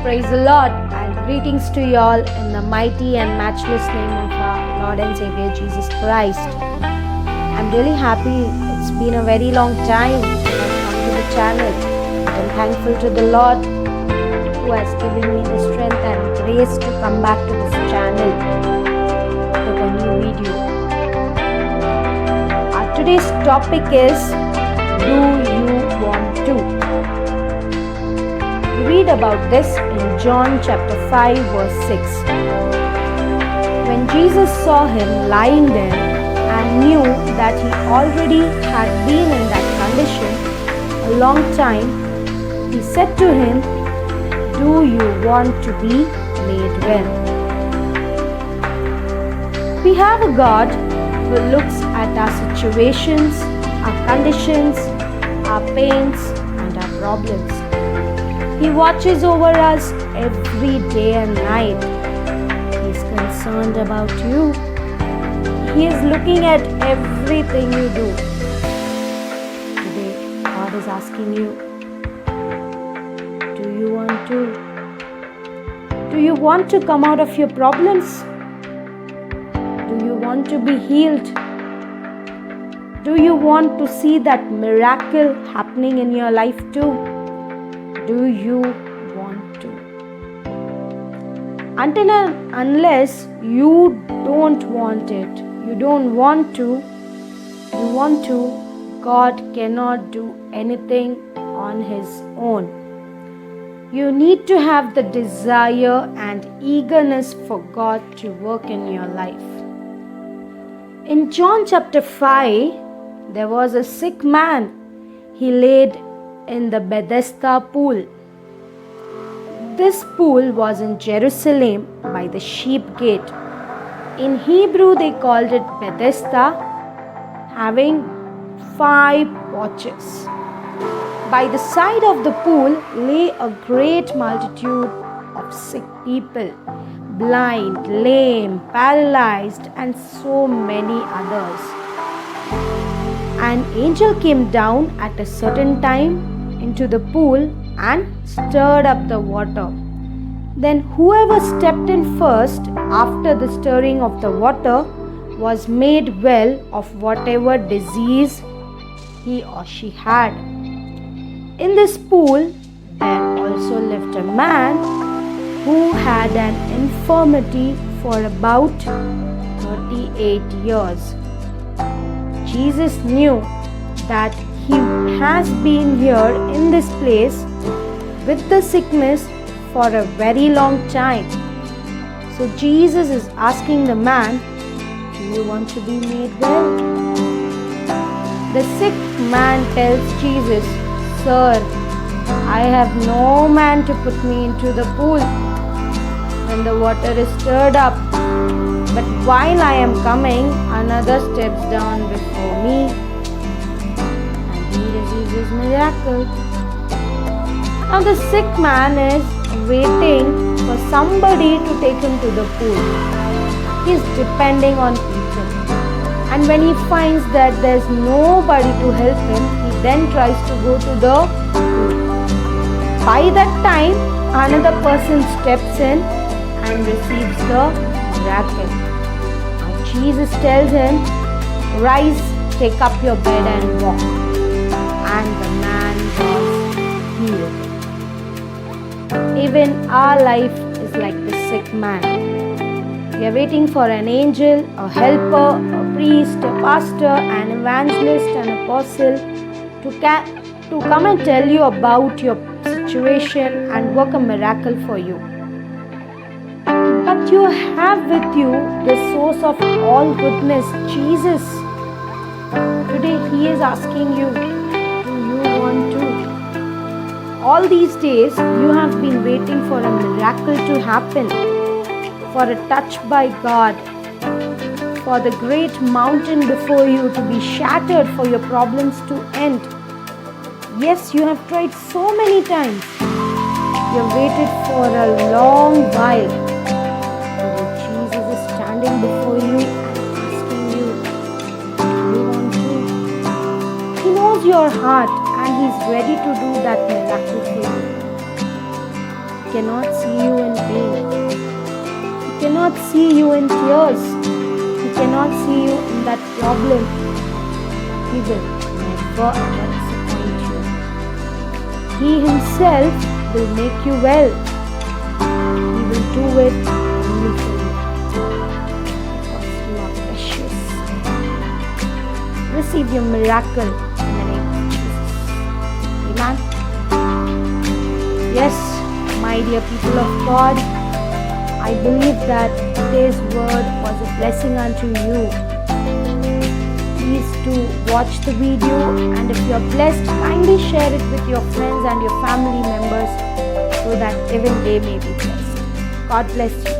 Praise the Lord and greetings to you all in the mighty and matchless name of our Lord and Savior Jesus Christ. I'm really happy. It's been a very long time that I've come to the channel. I'm thankful to the Lord who has given me the strength and grace to come back to this channel with a new video. Today's topic is, do you want to? We read about this in John chapter 5 verse 6. When Jesus saw him lying there and knew that he already had been in that condition a long time, he said to him, "Do you want to be made well?" We have a God who looks at our situations, our conditions, our pains and our problems. He watches over us every day and night. He is concerned about you. He is looking at everything you do. Today, God is asking you, do you want to? Do you want to come out of your problems? Do you want to be healed? Do you want to see that miracle happening in your life too? Do you want to? Until and unless you don't want it, you don't want to, you want to, God cannot do anything on His own. You need to have the desire and eagerness for God to work in your life. In John chapter 5, there was a sick man. He laid in the Bethesda pool. This pool was in Jerusalem by the sheep gate. In Hebrew they called it Bethesda, having 5 porches. By the side of the pool lay a great multitude of sick people, blind, lame, paralyzed, and so many others. An angel came down at a certain time into the pool and stirred up the water. Then whoever stepped in first after the stirring of the water was made well of whatever disease he or she had. In this pool there also lived a man who had an infirmity for about 38 years. Jesus knew that he has been here in this place with the sickness for a very long time. So Jesus is asking the man, do you want to be made well? The sick man tells Jesus, "Sir, I have no man to put me into the pool when the water is stirred up. But while I am coming, another steps down before me, and he receives his miracle." Now the sick man is waiting for somebody to take him to the pool. He is depending on people. And when he finds that there is nobody to help him, he then tries to go to the pool. By that time, another person steps in and receives the miracle. Now Jesus tells him, "Rise, take up your bed and walk." And the man was healed. Even our life is like the sick man. We are waiting for an angel, a helper, a priest, a pastor, an evangelist, an apostle to come and tell you about your situation and work a miracle for you. But you have with you the source of all goodness, Jesus. Today He is asking you, do you want to? All these days you have been waiting for a miracle to happen, for a touch by God, for the great mountain before you to be shattered, for your problems to end. Yes, you have tried so many times. You have waited for a long while. Jesus is standing before you and asking you, do you want to? He knows your heart and He's ready to do that miracle for you. cannot see you in pain. He cannot see you in tears. He cannot see you in that problem. He will never ever disappoint you. He himself will make you well. He will do it only for you. Because you are precious. Receive your miracle in the name of Jesus. Amen. Yes, my dear people of God, I believe that today's word was a blessing unto you. Please do watch the video, and if you are blessed, kindly share it with your friends and your family members so that even they may be blessed. God bless you.